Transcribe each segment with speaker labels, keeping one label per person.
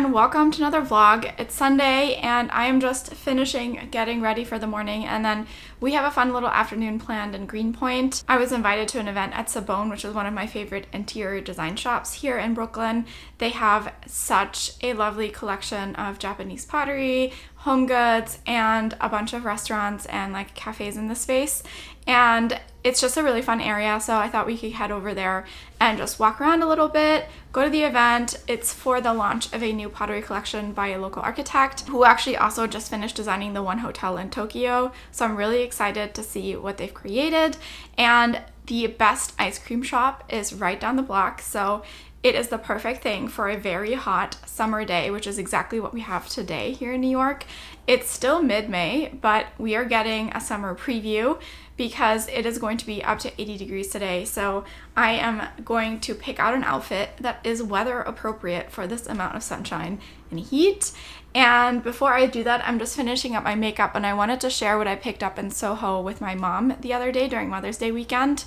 Speaker 1: and welcome to another vlog. It's Sunday and I am just finishing getting ready for the morning, and then we have a fun little afternoon planned in Greenpoint. I was invited to an event at Cibone, which is one of my favorite interior design shops here in Brooklyn. They have such a lovely collection of Japanese pottery, home goods, and a bunch of restaurants and like cafes in the space. And it's just a really fun area, so I thought we could head over there and just walk around a little bit, go to the event. It's for the launch of a new pottery collection by a local architect who actually also just finished designing the one hotel in Tokyo. So I'm really excited to see what they've created. And the best ice cream shop is right down the block, so it is the perfect thing for a very hot summer day, which is exactly what we have today here in New York. It's still mid-May, but we are getting a summer preview because it is going to be up to 80 degrees today. So I am going to pick out an outfit that is weather appropriate for this amount of sunshine and heat. And before I do that, I'm just finishing up my makeup, and I wanted to share what I picked up in Soho with my mom the other day during Mother's Day weekend.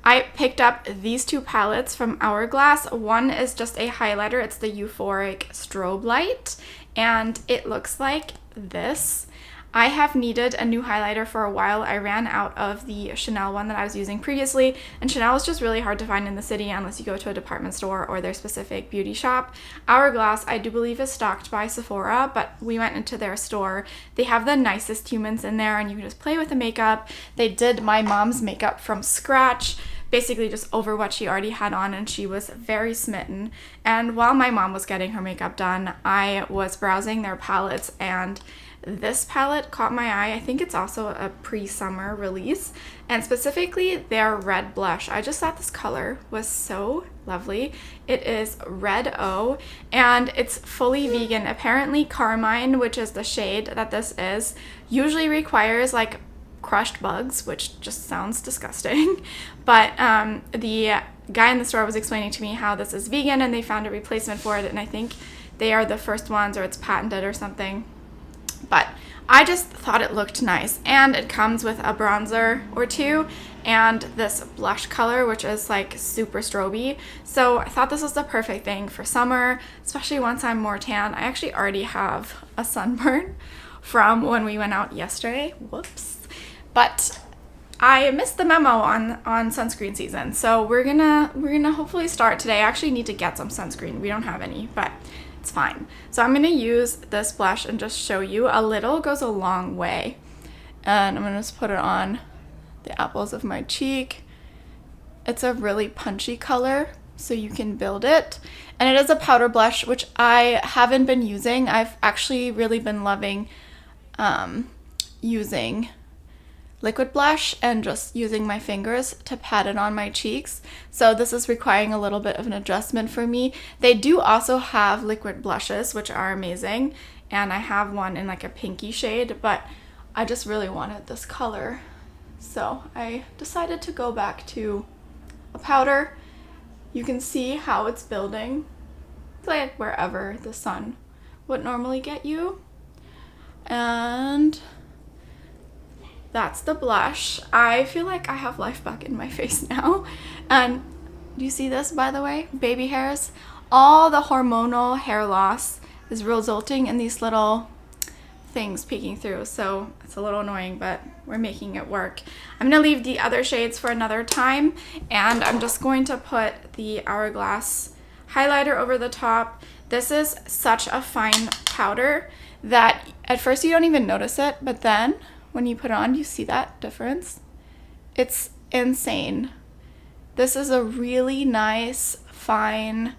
Speaker 1: I picked up these two palettes from Hourglass. One is just a highlighter. It's the Euphoric Strobe Light, and it looks like this. I have needed a new highlighter for a while. I ran out of the Chanel one that I was using previously, and Chanel is just really hard to find in the city unless you go to a department store or their specific beauty shop. Hourglass, I do believe, is stocked by Sephora, but we went into their store. They have the nicest humans in there, and you can just play with the makeup. They did my mom's makeup from scratch, basically just over what she already had on, and she was very smitten. And while my mom was getting her makeup done, I was browsing their palettes, and this palette caught my eye. I think it's also a pre-summer release, and specifically their red blush. I just thought this color was so lovely. It is Red O, and it's fully vegan. Apparently Carmine, which is the shade that this is, usually requires like crushed bugs, which just sounds disgusting. But the guy in the store was explaining to me how this is vegan and they found a replacement for it, and I think they are the first ones, or it's patented or something. But I just thought it looked nice, and it comes with a bronzer or two and this blush color, which is like super stroby. So I thought this was the perfect thing for summer, especially once I'm more tan. I actually already have a sunburn from when we went out yesterday. Whoops. But I missed the memo on sunscreen season, so we're gonna hopefully start today. I actually need to get some sunscreen. We don't have any, but it's fine. So I'm gonna use this blush and just show you. A little goes a long way, and I'm gonna just put it on the apples of my cheek. It's a really punchy color, so you can build it, and it is a powder blush, which I haven't been using. I've actually really been loving using liquid blush and just using my fingers to pat it on my cheeks. So this is requiring a little bit of an adjustment for me. They do also have liquid blushes, which are amazing, and I have one in like a pinky shade, but I just really wanted this color, so I decided to go back to a powder. You can see how it's building. It's like wherever the sun would normally get you. And that's the blush. I feel like I have life back in my face now. And do you see this, by the way? Baby hairs. All the hormonal hair loss is resulting in these little things peeking through. So it's a little annoying, but we're making it work. I'm gonna leave the other shades for another time, and I'm just going to put the Hourglass highlighter over the top. This is such a fine powder that at first you don't even notice it, but then when you put it on, you see that difference? It's insane. This is a really nice, fine,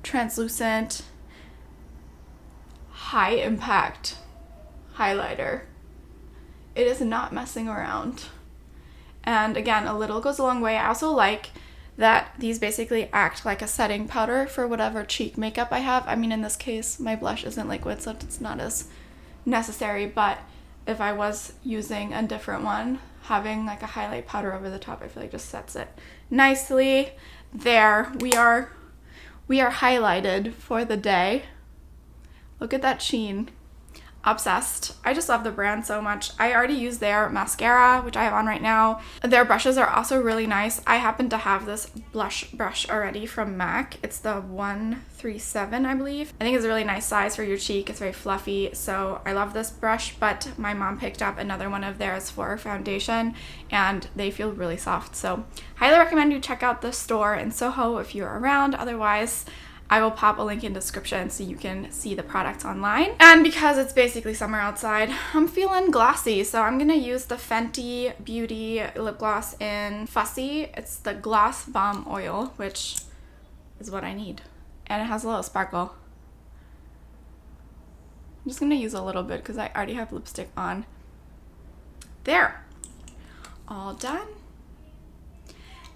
Speaker 1: translucent, high impact highlighter. It is not messing around. And again, a little goes a long way. I also like that these basically act like a setting powder for whatever cheek makeup I have. I mean, in this case, my blush isn't liquid, so it's not as necessary, but if I was using a different one, having like a highlight powder over the top, I feel like just sets it nicely. There, we are highlighted for the day. Look at that sheen. obsessed. I just love the brand so much. I already use their mascara, which I have on right now. Their brushes are also really nice. I happen to have this blush brush already from MAC. It's the 137, I believe. I think it's a really nice size for your cheek. It's very fluffy, so I love this brush, but my mom picked up another one of theirs for her foundation, and they feel really soft. So highly recommend you check out the store in Soho if you're around. Otherwise, I will pop a link in the description so you can see the products online. And because it's basically summer outside, I'm feeling glossy, so I'm gonna use the Fenty Beauty lip gloss in Fussy. It's the Gloss Bomb Oil, which is what I need. And it has a little sparkle. I'm just gonna use a little bit because I already have lipstick on. There. All done.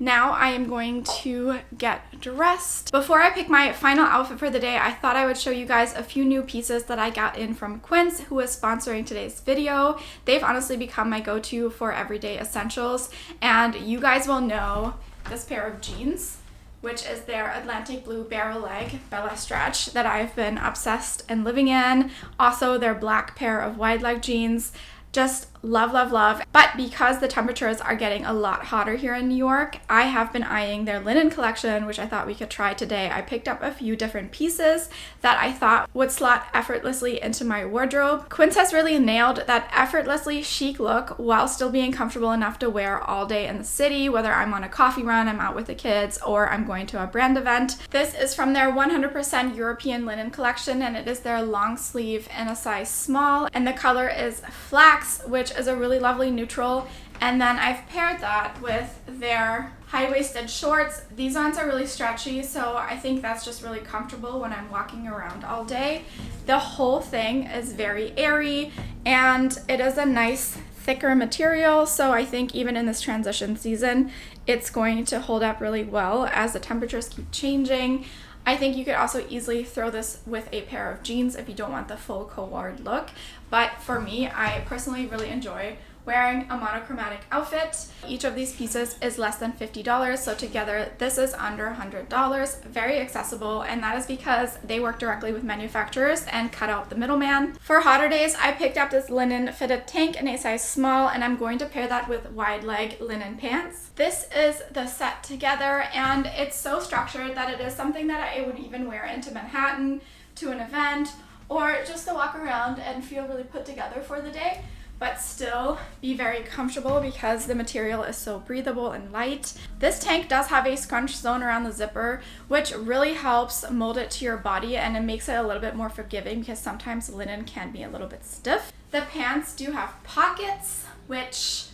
Speaker 1: Now I am going to get dressed. Before I pick my final outfit for the day, I thought I would show you guys a few new pieces that I got in from Quince, who is sponsoring today's video. They've honestly become my go-to for everyday essentials, and you guys will know this pair of jeans, which is their Atlantic Blue Barrel Leg Bella Stretch that I've been obsessed and living in. Also their black pair of wide leg jeans. Just love, love, love. But because the temperatures are getting a lot hotter here in New York, I have been eyeing their linen collection, which I thought we could try today. I picked up a few different pieces that I thought would slot effortlessly into my wardrobe. Quince has really nailed that effortlessly chic look while still being comfortable enough to wear all day in the city, whether I'm on a coffee run, I'm out with the kids, or I'm going to a brand event. This is from their 100% European linen collection, and it is their long sleeve in a size small, and the color is flax, which is a really lovely neutral. And then I've paired that with their high-waisted shorts. These ones are really stretchy, so I think that's just really comfortable when I'm walking around all day. The whole thing is very airy, and it is a nice thicker material, so I think even in this transition season, it's going to hold up really well as the temperatures keep changing. I think you could also easily throw this with a pair of jeans if you don't want the full co-ord look. But for me, I personally really enjoy wearing a monochromatic outfit. Each of these pieces is less than $50, so together this is under $100. Very accessible, and that is because they work directly with manufacturers and cut out the middleman. For hotter days, I picked up this linen fitted tank in a size small, and I'm going to pair that with wide leg linen pants. This is the set together, and it's so structured that it is something that I would even wear into Manhattan, to an event, or just to walk around and feel really put together for the day, but still be very comfortable because the material is so breathable and light. This tank does have a scrunch zone around the zipper, which really helps mold it to your body, and it makes it a little bit more forgiving because sometimes linen can be a little bit stiff. The pants do have pockets, which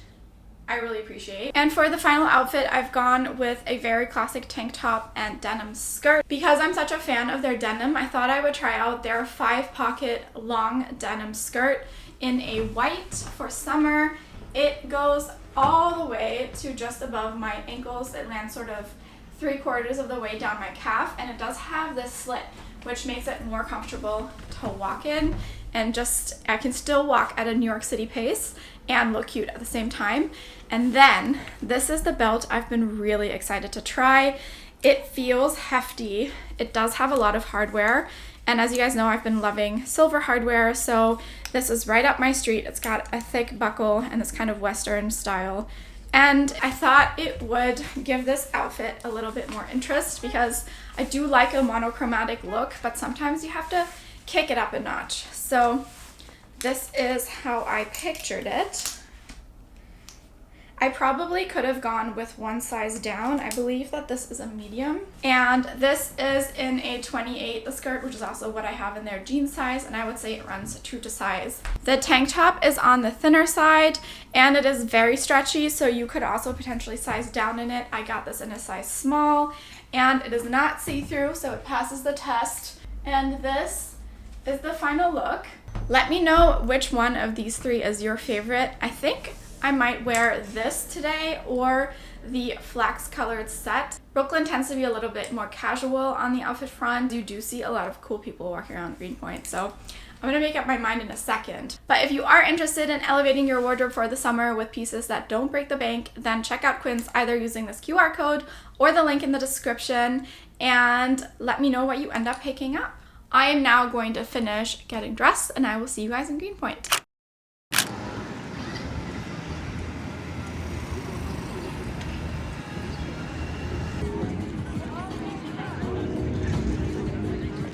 Speaker 1: I really appreciate. And for the final outfit, I've gone with a very classic tank top and denim skirt. Because I'm such a fan of their denim, I thought I would try out their 5-pocket long denim skirt in a white for summer. It goes all the way to just above my ankles. It lands sort of 3/4 of the way down my calf, and it does have this slit, which makes it more comfortable to walk in, and just I can still walk at a New York City pace and look cute at the same time. And then this is the belt I've been really excited to try. It feels hefty. It does have a lot of hardware, and as you guys know, I've been loving silver hardware, so this is right up my street. It's got a thick buckle and this kind of Western style, and I thought it would give this outfit a little bit more interest because I do like a monochromatic look, but sometimes you have to kick it up a notch. So this is how I pictured it. I probably could have gone with one size down. I believe that this is a medium, and this is in a 28, the skirt, which is also what I have in their jean size, and I would say it runs true to size. The tank top is on the thinner side, and it is very stretchy, so you could also potentially size down in it. I got this in a size small, and it is not see-through, so it passes the test. And this is the final look. Let me know which one of these three is your favorite. I think I might wear this today or the flax colored set. Brooklyn tends to be a little bit more casual on the outfit front. You do see a lot of cool people walking around Greenpoint, so I'm gonna make up my mind in a second. But if you are interested in elevating your wardrobe for the summer with pieces that don't break the bank, then check out Quince either using this QR code or the link in the description, and let me know what you end up picking up. I am now going to finish getting dressed, and I will see you guys in Greenpoint.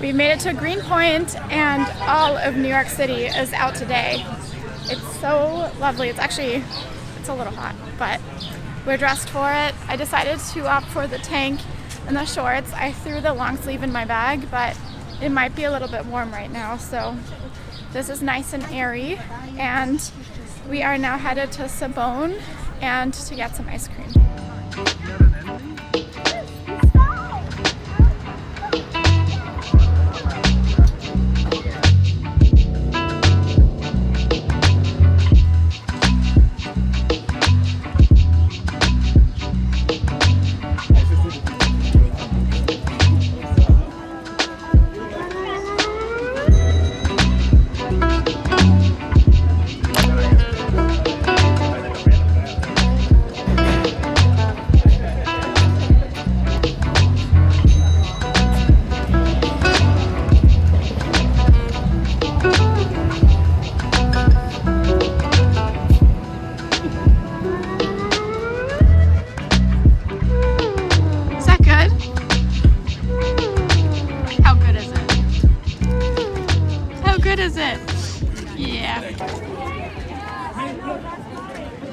Speaker 1: We made it to Greenpoint, and all of New York City is out today. It's so lovely. It's a little hot, but we're dressed for it. I decided to opt for the tank and the shorts. I threw the long sleeve in my bag, but it might be a little bit warm right now, so this is nice and airy. And we are now headed to Cibone and to get some ice cream.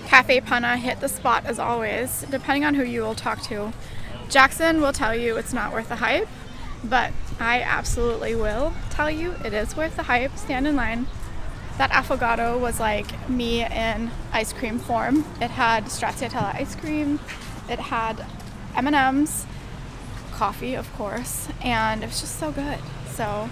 Speaker 1: Cafe Panna hit the spot as always, depending on who you will talk to. Jackson will tell you it's not worth the hype, but I absolutely will tell you it is worth the hype. Stand in line. That affogato was like me in ice cream form. It had stracciatella ice cream, it had M&Ms, coffee of course, and it was just so good. So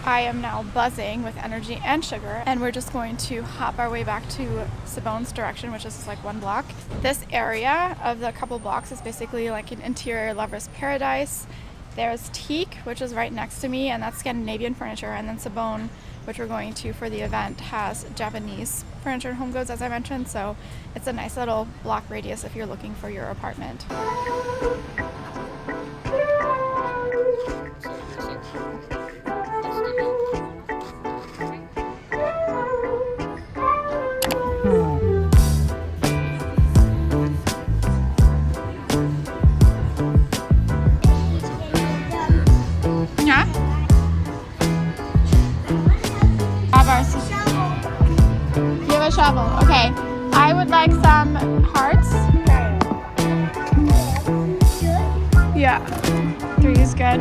Speaker 1: I am now buzzing with energy and sugar, and we're just going to hop our way back to Cibone's direction, which is like one block. This area of the couple blocks is basically like an interior lover's paradise. There's Teak, which is right next to me, and that's Scandinavian furniture, and then Cibone, which we're going to for the event, has Japanese furniture and home goods, as I mentioned, so it's a nice little block radius if you're looking for your apartment. Shovel. Okay, I would like some hearts. Yeah, 3 is good.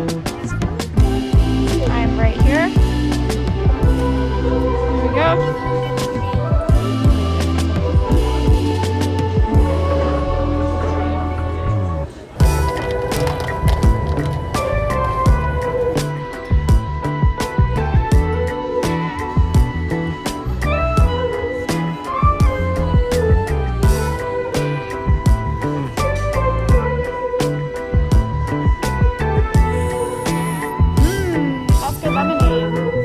Speaker 1: I'm right here. Here we go. Lemonade.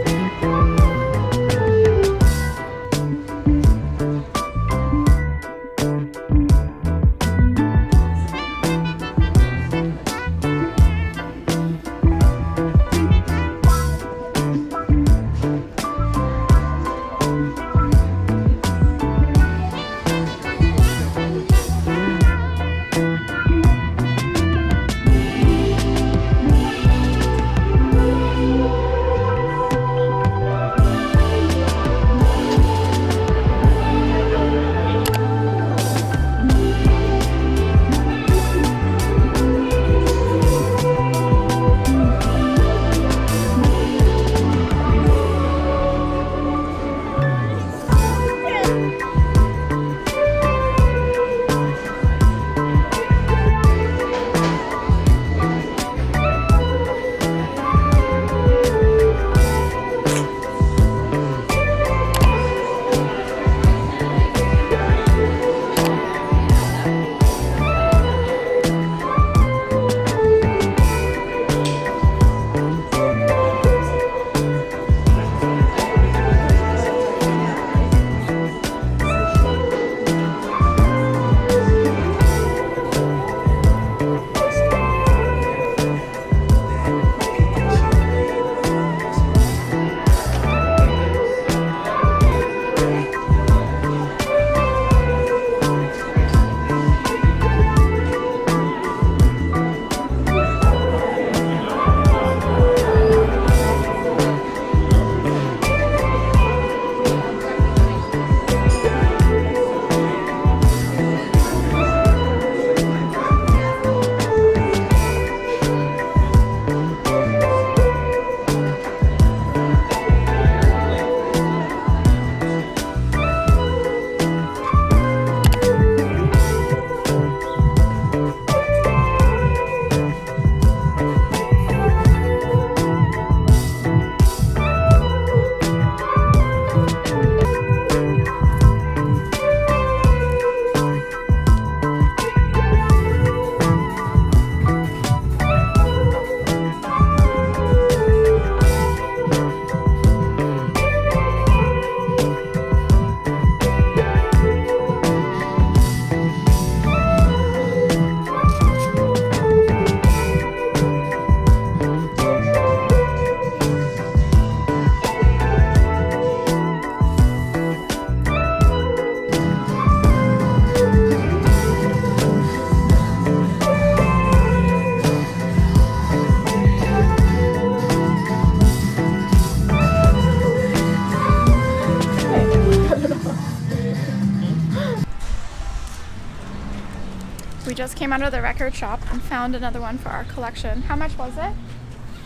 Speaker 1: We just came out of the record shop and found another one for our collection. How much was it?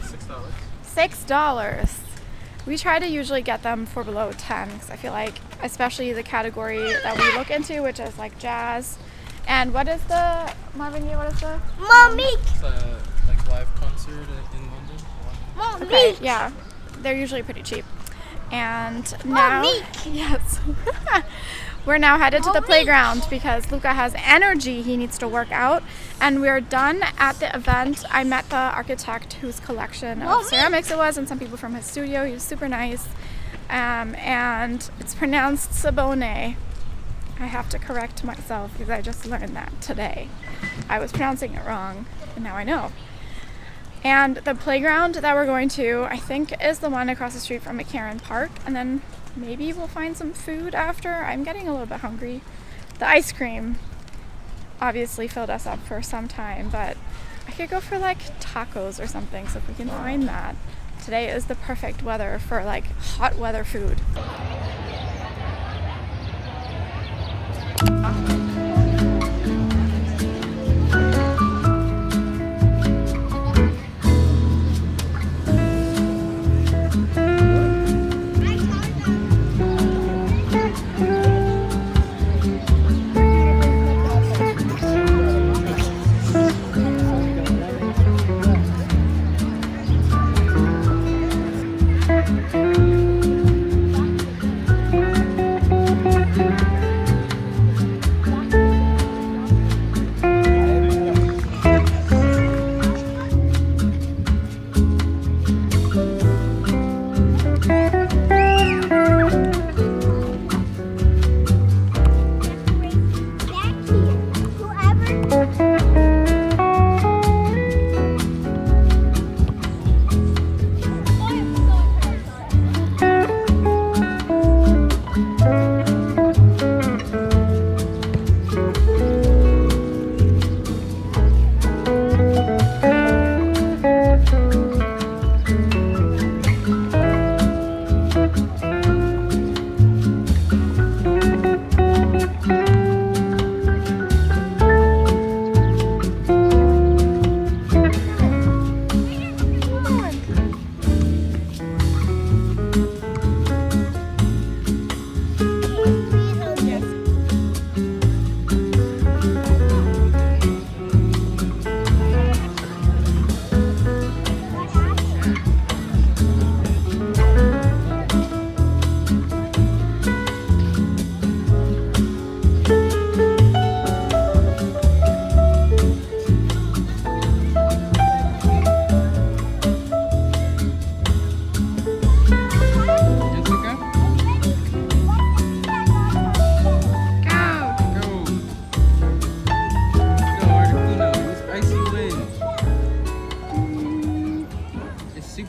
Speaker 2: $6.
Speaker 1: $6. We try to usually get them for below 10 because I feel like, especially the category that we look into, which is like jazz. And what is the, Marvin, what is the?
Speaker 3: Mommy!
Speaker 2: It's a like live concert in London.
Speaker 3: Mommy!
Speaker 1: Okay, yeah, they're usually pretty cheap. And now, yes, we're now headed to the playground because Luca has energy. He needs to work out. And we're done at the event. I met the architect whose collection of ceramics it was and some people from his studio. He was super nice. And it's pronounced cibone. I have to correct myself because I just learned that today. I was pronouncing it wrong, and now I know. And the playground that we're going to, I think, is the one across the street from McCarren Park. And then maybe we'll find some food after. I'm getting a little bit hungry. The ice cream obviously filled us up for some time, but I could go for like tacos or something, so if we can find that. Today is the perfect weather for like hot weather food.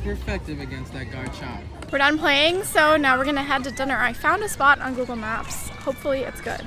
Speaker 2: Effective against that guard chop.
Speaker 1: We're done playing, so now we're gonna head to dinner. I found a spot on Google Maps. Hopefully it's good.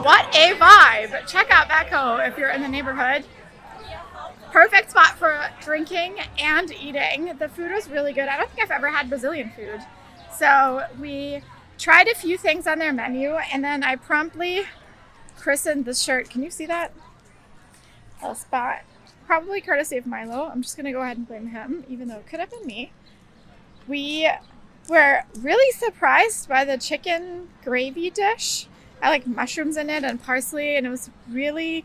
Speaker 1: What a vibe! Check out Becco if you're in the neighborhood. Perfect spot for drinking and eating. The food was really good. I don't think I've ever had Brazilian food. So we tried a few things on their menu, and then I promptly christened the shirt. Can you see that? A spot. Probably courtesy of Milo. I'm just going to go ahead and blame him, even though it could have been me. We were really surprised by the chicken gravy dish. I like mushrooms in it and parsley, and it was really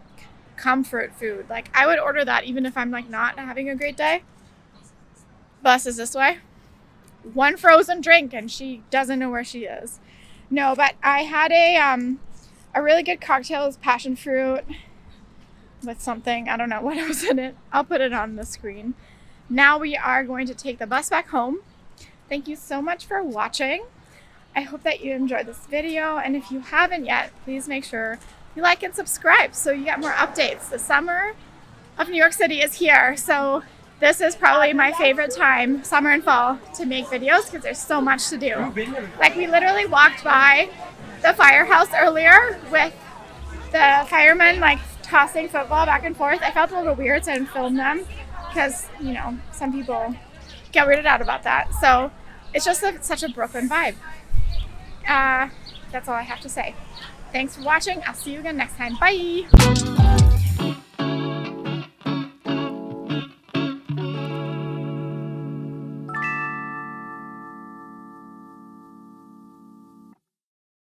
Speaker 1: comfort food. Like, I would order that even if I'm like not having a great day. Bus is this way. One frozen drink, and she doesn't know where she is. No, but I had a really good cocktail. It was passion fruit with something. I don't know what was in it. I'll put it on the screen. Now we are going to take the bus back home. Thank you so much for watching. I hope that you enjoyed this video, and if you haven't yet, please make sure you like and subscribe so you get more updates. The summer of New York City is here, so this is probably my favorite time, summer and fall, to make videos because there's so much to do. Like, we literally walked by the firehouse earlier with the firemen like tossing football back and forth. I felt a little weird, so I didn't film them because, you know, some people get weirded out about that. So it's just such a Brooklyn vibe. That's all I have to say. Thanks for watching. I'll see you again next time. Bye!